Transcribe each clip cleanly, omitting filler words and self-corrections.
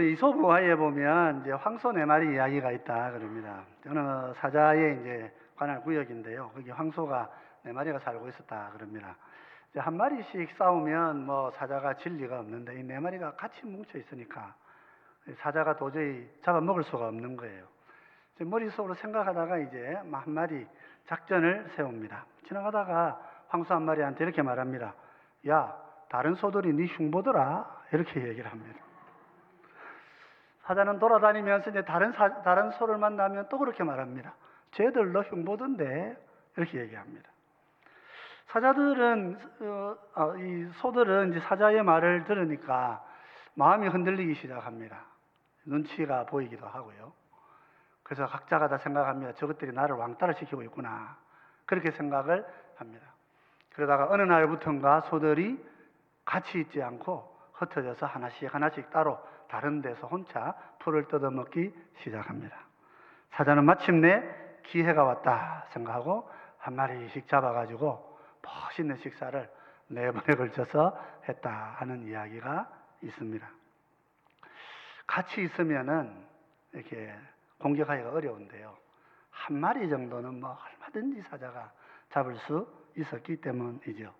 이솝우화에 보면 이제 황소 네 마리 이야기가 있다 그럽니다. 어느 사자에 이제 관할 구역인데요. 거기 황소가 네 마리가 살고 있었다 그럽니다. 이제 한 마리씩 싸우면 뭐 사자가 질 리가 없는데 이 네 마리가 같이 뭉쳐 있으니까 사자가 도저히 잡아먹을 수가 없는 거예요. 이제 머릿속으로 생각하다가 이제 한 마리 작전을 세웁니다. 지나가다가 황소 한 마리한테 이렇게 말합니다. 야, 다른 소들이 네 흉보더라. 이렇게 얘기를 합니다. 사자는 돌아다니면서 이제 다른 소를 만나면 또 그렇게 말합니다. 쟤들 너 흉보던데 이렇게 얘기합니다. 사자들은 이 소들은 이제 사자의 말을 들으니까 마음이 흔들리기 시작합니다. 눈치가 보이기도 하고요. 그래서 각자가 다 생각합니다. 저것들이 나를 왕따를 시키고 있구나. 그렇게 생각을 합니다. 그러다가 어느 날부턴가 소들이 같이 있지 않고 흩어져서 하나씩 따로 다른 데서 혼자 풀을 뜯어먹기 시작합니다. 사자는 마침내 기회가 왔다 생각하고 한 마리씩 잡아가지고 멋있는 식사를 4번에 걸쳐서 했다 하는 이야기가 있습니다. 같이 있으면은 이렇게 공격하기가 어려운데요. 한 마리 정도는 뭐 얼마든지 사자가 잡을 수 있었기 때문이죠.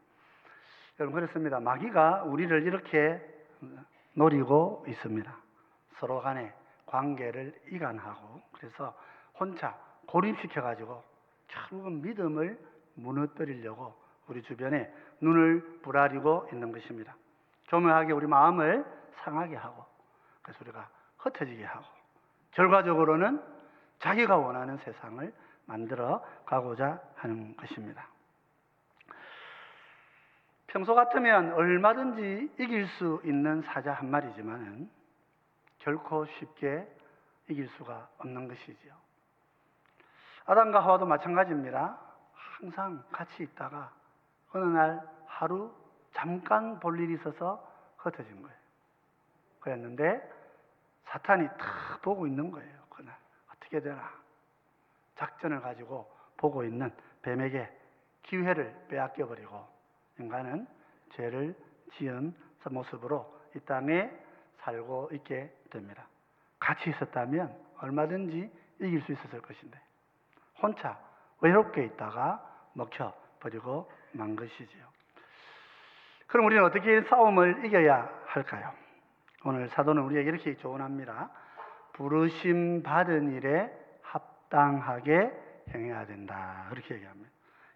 여러분, 그렇습니다. 마귀가 우리를 이렇게 노리고 있습니다. 서로 간의 관계를 이간하고, 그래서 혼자 고립시켜가지고 결국은 믿음을 무너뜨리려고 우리 주변에 눈을 부라리고 있는 것입니다. 교묘하게 우리 마음을 상하게 하고, 그래서 우리가 흩어지게 하고, 결과적으로는 자기가 원하는 세상을 만들어 가고자 하는 것입니다. 평소 같으면 얼마든지 이길 수 있는 사자 한 마리지만은 결코 쉽게 이길 수가 없는 것이지요. 아담과 하와도 마찬가지입니다. 항상 같이 있다가 어느 날 하루 잠깐 볼 일이 있어서 흩어진 거예요. 그랬는데 사탄이 탁 보고 있는 거예요. 그날 어떻게 되나 작전을 가지고 보고 있는 뱀에게 기회를 빼앗겨버리고 인간은 죄를 지은 모습으로 이 땅에 살고 있게 됩니다. 같이 있었다면 얼마든지 이길 수 있었을 것인데 혼자 외롭게 있다가 먹혀버리고 만 것이지요. 그럼 우리는 어떻게 싸움을 이겨야 할까요? 오늘 사도는 우리에게 이렇게 조언합니다. 부르심 받은 일에 합당하게 행해야 된다. 그렇게 얘기합니다.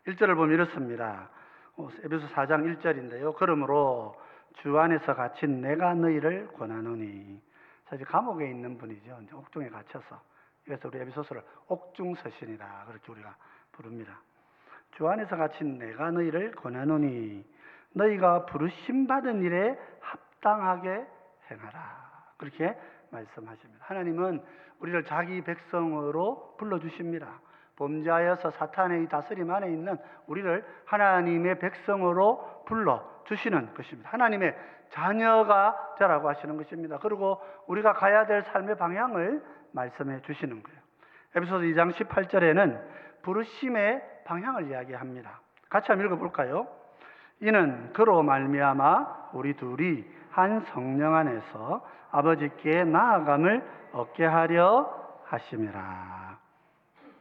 1절을 보면 이렇습니다. 에베소 4장 1절인데요. 그러므로 주 안에서 갇힌 내가 너희를 권하노니. 사실 감옥에 있는 분이죠. 이제 옥중에 갇혀서. 그래서 우리 에베소서를 옥중서신이라 그렇게 우리가 부릅니다. 주 안에서 갇힌 내가 너희를 권하노니 너희가 부르심 받은 일에 합당하게 행하라. 그렇게 말씀하십니다. 하나님은 우리를 자기 백성으로 불러주십니다. 범죄하여서 사탄의 다스림 안에 있는 우리를 하나님의 백성으로 불러주시는 것입니다. 하나님의 자녀가 되라고 하시는 것입니다. 그리고 우리가 가야 될 삶의 방향을 말씀해 주시는 거예요. 에베소서 2장 18절에는 부르심의 방향을 이야기합니다. 같이 한번 읽어볼까요? 이는 그로 말미암아 우리 둘이 한 성령 안에서 아버지께 나아감을 얻게 하려 하심이라.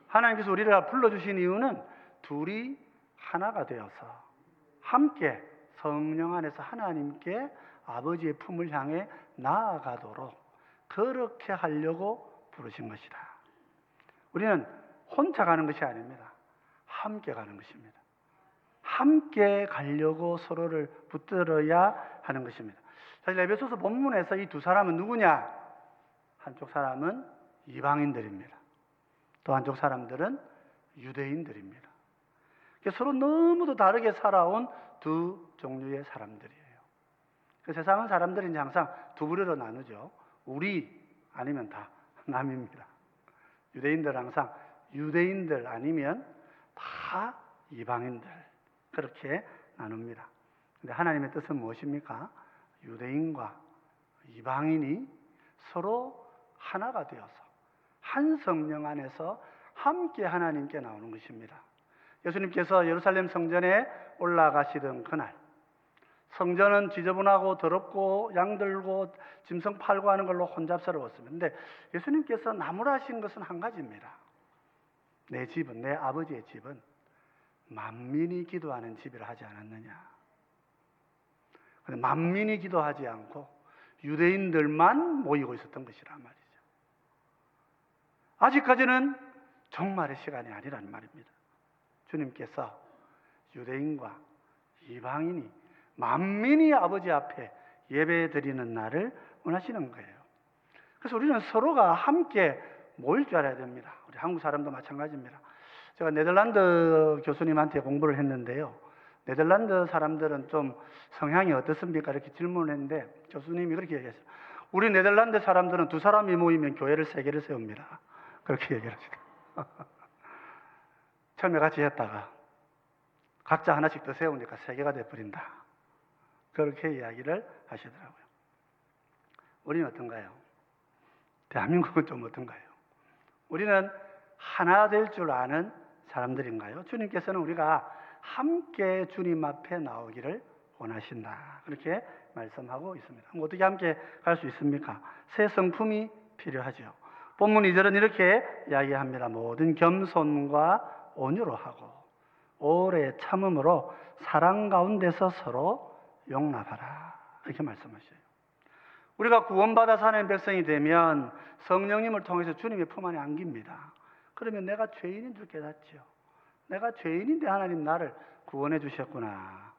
하나님께서 우리를 불러주신 이유는 둘이 하나가 되어서 함께 성령 안에서 하나님께 아버지의 품을 향해 나아가도록 그렇게 하려고 부르신 것이다. 우리는 혼자 가는 것이 아닙니다. 함께 가는 것입니다. 함께 가려고 서로를 붙들어야 하는 것입니다. 사실 에베소서 본문에서 이 두 사람은 누구냐? 한쪽 사람은 이방인들입니다. 또 한쪽 사람들은 유대인들입니다. 서로 너무도 다르게 살아온 두 종류의 사람들이에요. 그 세상은 사람들이 이제 항상 두 부류로 나누죠. 우리 아니면 다 남입니다. 유대인들은 항상 유대인들 아니면 다 이방인들 그렇게 나눕니다. 근데 하나님의 뜻은 무엇입니까? 유대인과 이방인이 서로 하나가 되어서 한 성령 안에서 함께 하나님께 나오는 것입니다. 예수님께서 예루살렘 성전에 올라가시던 그날 성전은 지저분하고 더럽고 양 들고 짐승 팔고 하는 걸로 혼잡스러웠습니다. 근데 예수님께서 나무라신 것은 한 가지입니다. 내 집은, 내 아버지의 집은 만민이 기도하는 집이라 하지 않았느냐. 근데 만민이 기도하지 않고 유대인들만 모이고 있었던 것이란 말이죠. 아직까지는 종말의 시간이 아니란 말입니다. 주님께서 유대인과 이방인이 만민이 아버지 앞에 예배 드리는 날을 원하시는 거예요. 그래서 우리는 서로가 함께 모일 줄 알아야 됩니다. 우리 한국 사람도 마찬가지입니다. 제가 네덜란드 교수님한테 공부를 했는데요. 네덜란드 사람들은 좀 성향이 어떻습니까? 이렇게 질문을 했는데 교수님이 그렇게 얘기했어요. 우리 네덜란드 사람들은 두 사람이 모이면 교회를 세 개를 세웁니다. 그렇게 얘기를 하시더라고요. 처음에 같이 했다가 각자 하나씩 더 세우니까 세 개가 돼버린다. 그렇게 이야기를 하시더라고요. 우리는 어떤가요? 대한민국은 좀 어떤가요? 우리는 하나 될 줄 아는 사람들인가요? 주님께서는 우리가 함께 주님 앞에 나오기를 원하신다. 그렇게 말씀하고 있습니다. 어떻게 함께 갈 수 있습니까? 새 성품이 필요하죠. 본문 2절은 이렇게 이야기합니다. 모든 겸손과 온유로 하고 오래 참음으로 사랑 가운데서 서로 용납하라. 이렇게 말씀하셔요. 우리가 구원받아 사는 백성이 되면 성령님을 통해서 주님의 품 안에 안깁니다. 그러면 내가 죄인인 줄 깨닫죠. 내가 죄인인데 하나님 나를 구원해 주셨구나.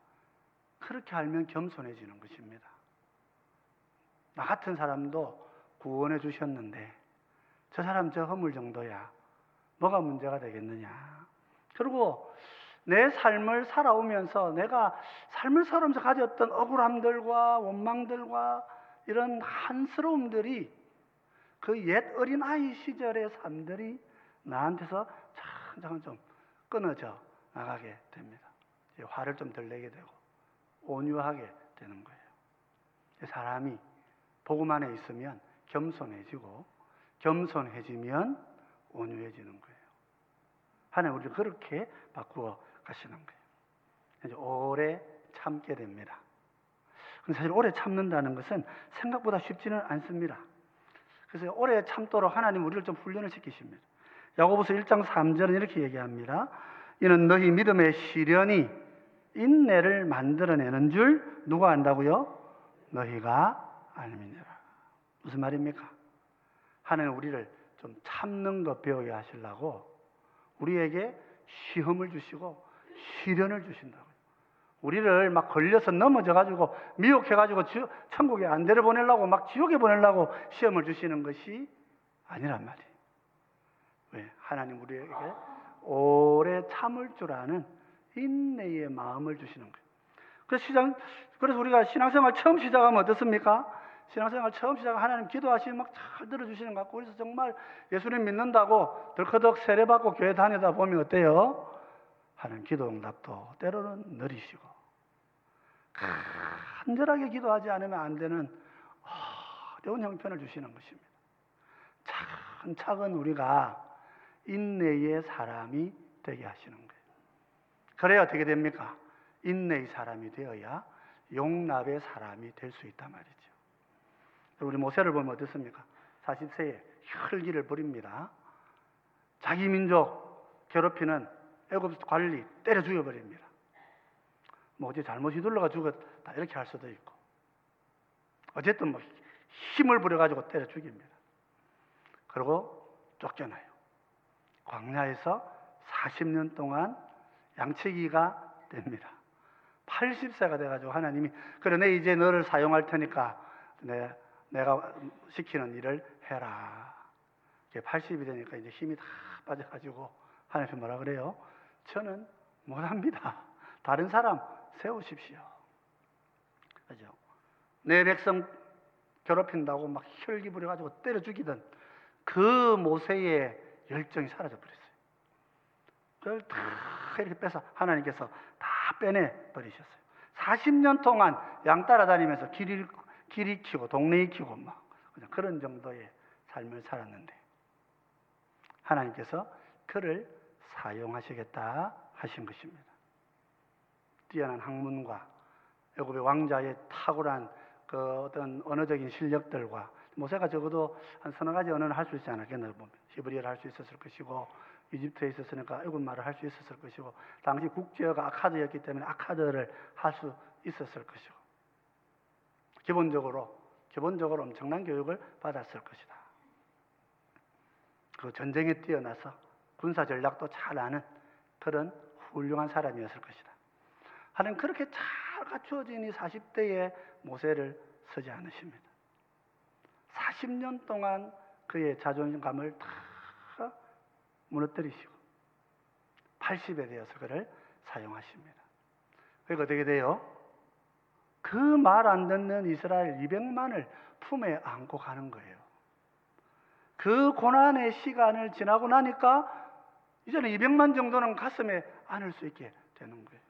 그렇게 알면 겸손해지는 것입니다. 나 같은 사람도 구원해 주셨는데 저 사람 저 허물 정도야. 뭐가 문제가 되겠느냐. 그리고 내 삶을 살아오면서 내가 삶을 살아오면서 가졌던 억울함들과 원망들과 이런 한스러움들이 그 옛 어린아이 시절의 삶들이 나한테서 차근차근 좀 끊어져 나가게 됩니다. 화를 좀 덜 내게 되고 온유하게 되는 거예요. 사람이 복음 안에 있으면 겸손해지고 겸손해지면 온유해지는 거예요. 하나님 우리를 그렇게 바꾸어 가시는 거예요. 이제 오래 참게 됩니다. 근데 사실 오래 참는다는 것은 생각보다 쉽지는 않습니다. 그래서 오래 참도록 하나님 우리를 좀 훈련을 시키십니다. 야고보서 1장 3절은 이렇게 얘기합니다. 이는 너희 믿음의 시련이 인내를 만들어내는 줄 누가 안다고요? 너희가 알미니라. 무슨 말입니까? 하나님 우리를 좀 참는 것 배우게 하시려고 우리에게 시험을 주시고 시련을 주신다고요. 우리를 막 걸려서 넘어져가지고 미혹해가지고 천국에 안 데려보내려고 막 지옥에 보내려고 시험을 주시는 것이 아니란 말이에요. 왜? 하나님 우리에게 오래 참을 줄 아는 인내의 마음을 주시는 거예요. 그래서 우리가 신앙생활 처음 시작하면 어떻습니까? 신앙생활 처음 시작하면 하나님 기도하시면 막 잘 들어주시는 것 같고 그래서 정말 예수님 믿는다고 덜커덕 세례받고 교회 다니다 보면 어때요? 하나님 기도 응답도 때로는 느리시고 간절하게 기도하지 않으면 안 되는 어려운 형편을 주시는 것입니다. 차근차근 우리가 인내의 사람이 되게 하시는 거예요. 그래야 어떻게 됩니까? 인내의 사람이 되어야 용납의 사람이 될 수 있단 말이죠. 우리 모세를 보면 어떻습니까? 40세에 혈기를 부립니다. 자기 민족 괴롭히는 애굽 관리 때려 죽여버립니다. 뭐 어제 잘못이 둘러가 죽었다 이렇게 할 수도 있고 어쨌든 뭐 힘을 부려가지고 때려 죽입니다. 그리고 쫓겨나요. 광야에서 40년 동안 양치기가 됩니다. 80세가 돼가지고 하나님이 그래 내 이제 너를 사용할 테니까 내가 시키는 일을 해라. 80이 되니까 이제 힘이 다 빠져가지고 하나님이 뭐라 그래요? 저는 못합니다. 다른 사람 세우십시오. 그죠? 내 백성 괴롭힌다고 막 혈기 부려가지고 때려 죽이던 그 모세의 열정이 사라져 버렸어요. 그걸 다 이렇게 빼서 하나님께서 다 빼내 버리셨어요. 40년 동안 양 따라다니면서 길 익히고 동네 익히고 막 그런 정도의 삶을 살았는데 하나님께서 그를 사용하시겠다 하신 것입니다. 뛰어난 학문과 애굽의 왕자의 탁월한 그 어떤 언어적인 실력들과 모세가 적어도 한 서너 가지 언어를 할 수 있지 않았겠나 보면 히브리어를 할 수 있었을 것이고 이집트에 있었으니까 애굽 말을 할 수 있었을 것이고 당시 국제어가 아카드였기 때문에 아카드를 할 수 있었을 것이고 기본적으로 엄청난 교육을 받았을 것이다. 그 전쟁에 뛰어나서 군사 전략도 잘 아는 그런 훌륭한 사람이었을 것이다. 하나님 그렇게 잘 갖추어진 이 40대의 모세를 쓰지 않으십니다. 40년 동안 그의 자존감을 다 무너뜨리시고 80에 되어서 그를 사용하십니다. 그러니까 어떻게 돼요? 그 말 안 듣는 이스라엘 200만을 품에 안고 가는 거예요. 그 고난의 시간을 지나고 나니까 이제는 200만 정도는 가슴에 안을 수 있게 되는 거예요.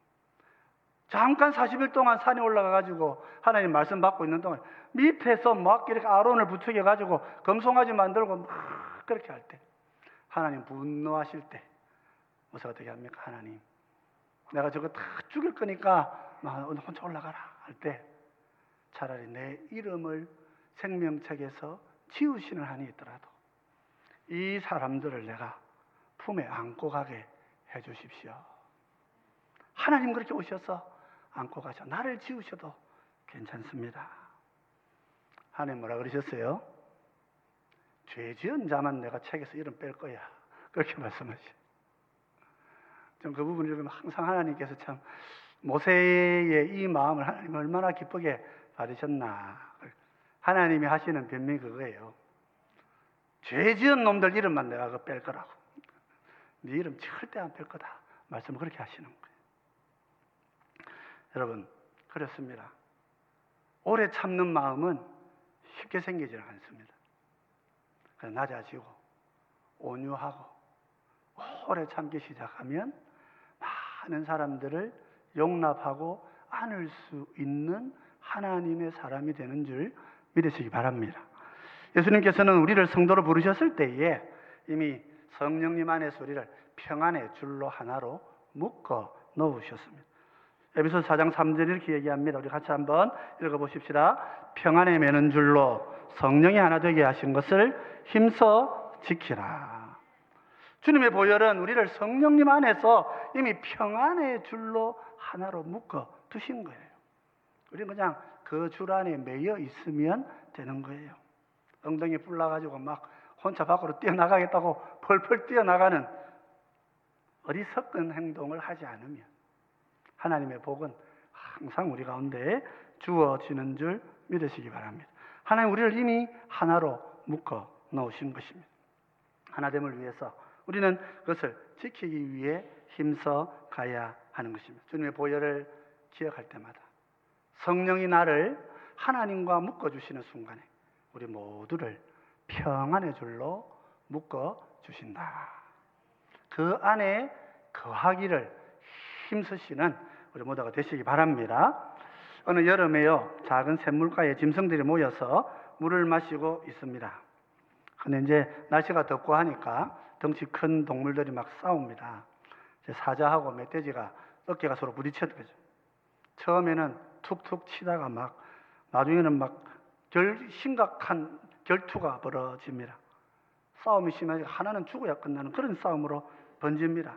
잠깐 40일 동안 산에 올라가 가지고 하나님 말씀 받고 있는 동안 밑에서 막 이렇게 아론을 부추겨 가지고 금송아지 만들고 막 그렇게 할 때 하나님 분노하실 때 모세가 어떻게 합니까? 하나님 내가 저거 다 죽일 거니까 혼자 올라가라 할 때 차라리 내 이름을 생명책에서 지우시는 한이 있더라도 이 사람들을 내가 품에 안고 가게 해 주십시오. 하나님 그렇게 오셔서 안고 가셔. 나를 지우셔도 괜찮습니다. 하나님 뭐라 그러셨어요? 죄 지은 자만 내가 책에서 이름 뺄 거야. 그렇게 말씀하시죠. 좀 그 부분을 읽으면 항상 하나님께서 참 모세의 이 마음을 하나님 얼마나 기쁘게 받으셨나. 하나님이 하시는 변명이 그거예요. 죄 지은 놈들 이름만 내가 그거 뺄 거라고. 네 이름 절대 안 뺄 거다. 말씀을 그렇게 하시는 거예요. 여러분 그렇습니다. 오래 참는 마음은 쉽게 생기지는 않습니다. 그래서 낮아지고 온유하고 오래 참기 시작하면 많은 사람들을 용납하고 안을 수 있는 하나님의 사람이 되는 줄 믿으시기 바랍니다. 예수님께서는 우리를 성도로 부르셨을 때에 이미 성령님 안에서 우리를 평안의 줄로 하나로 묶어 놓으셨습니다. 에베소서 4장 3절 이렇게 얘기합니다. 우리 같이 한번 읽어보십시다. 평안에 매는 줄로 성령이 하나 되게 하신 것을 힘써 지키라. 주님의 보혈은 우리를 성령님 안에서 이미 평안의 줄로 하나로 묶어 두신 거예요. 우리는 그냥 그 줄 안에 매여 있으면 되는 거예요. 엉덩이 불나가지고 막 혼자 밖으로 뛰어나가겠다고 펄펄 뛰어나가는 어리석은 행동을 하지 않으면 하나님의 복은 항상 우리 가운데 주어지는 줄 믿으시기 바랍니다. 하나님 우리를 이미 하나로 묶어 놓으신 것입니다. 하나됨을 위해서 우리는 그것을 지키기 위해 힘써 가야 하는 것입니다. 주님의 보혈을 기억할 때마다 성령이 나를 하나님과 묶어주시는 순간에 우리 모두를 평안의 줄로 묶어주신다. 그 안에 거하기를 힘쓰시는 우리 모두가 되시기 바랍니다. 어느 여름에요, 작은 샘물가에 짐승들이 모여서 물을 마시고 있습니다. 근데 이제 날씨가 덥고 하니까 덩치 큰 동물들이 막 싸웁니다. 사자하고 멧돼지가 어깨가 서로 부딪혔던 거죠. 처음에는 툭툭 치다가 나중에는 심각한 결투가 벌어집니다. 싸움이 심해서 하나는 죽어야 끝나는 그런 싸움으로 번집니다.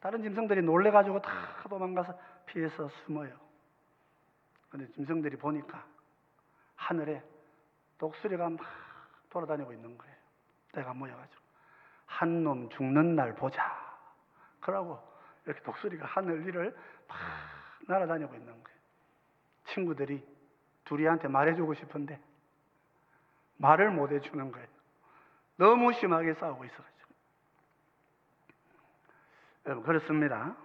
다른 짐승들이 놀래가지고 다 도망가서 피해서 숨어요. 그런데 짐승들이 보니까 하늘에 독수리가 막 돌아다니고 있는 거예요. 때가 모여가지고 한 놈 죽는 날 보자. 그러고 이렇게 독수리가 하늘 위를 막 날아다니고 있는 거예요. 친구들이 둘이한테 말해주고 싶은데 말을 못 해주는 거예요. 너무 심하게 싸우고 있어가지고. 여러분 그렇습니다.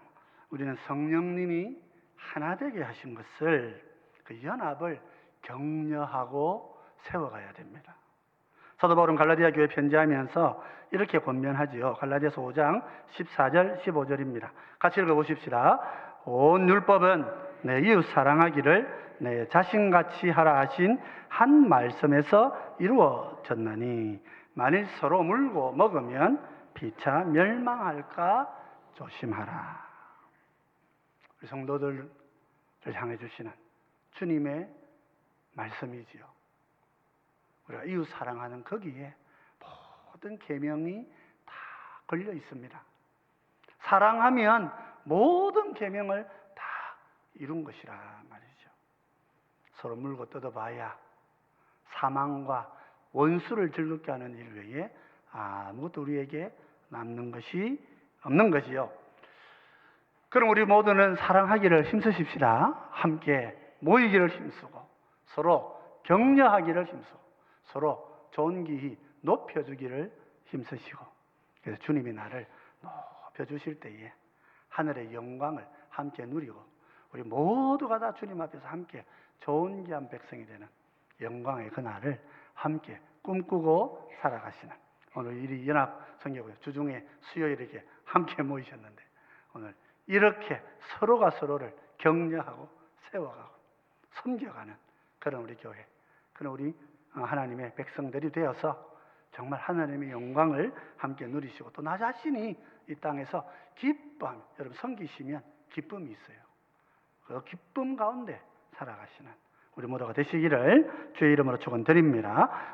우리는 성령님이 하나 되게 하신 것을 그 연합을 격려하고 세워가야 됩니다. 사도 바울은 갈라디아 교회 편지하면서 이렇게 권면하지요. 갈라디아서 5장 14절 15절입니다. 같이 읽어보십시다. 온 율법은 내 이웃 사랑하기를 내 자신같이 하라 하신 한 말씀에서 이루어졌나니 만일 서로 물고 먹으면 피차 멸망할까 조심하라. 우리 성도들 향해 주시는 주님의 말씀이지요. 우리가 이웃 사랑하는 거기에 모든 계명이 다 걸려 있습니다. 사랑하면 모든 계명을 다 이룬 것이라 말이죠. 서로 물고 뜯어봐야 사망과 원수를 즐겁게 하는 일 외에 아무것도 우리에게 남는 것이 없는 것이요. 그럼 우리 모두는 사랑하기를 힘쓰십시다. 함께 모이기를 힘쓰고 서로 격려하기를 힘쓰고 서로 존귀히 높여주기를 힘쓰시고, 그래서 주님이 나를 높여주실 때에 하늘의 영광을 함께 누리고 우리 모두가 다 주님 앞에서 함께 존귀한 백성이 되는 영광의 그날을 함께 꿈꾸고 살아가시는 오늘 이 연합 성교회 주중에 수요일에 이렇게 함께 모이셨는데, 오늘 이렇게 서로가 서로를 격려하고 세워가고 섬겨가는 그런 우리 교회, 그런 우리 하나님의 백성들이 되어서 정말 하나님의 영광을 함께 누리시고 또 나 자신이 이 땅에서 기뻐하며, 여러분 섬기시면 기쁨이 있어요. 그 기쁨 가운데 살아가시는 우리 모두가 되시기를 주의 이름으로 축원드립니다.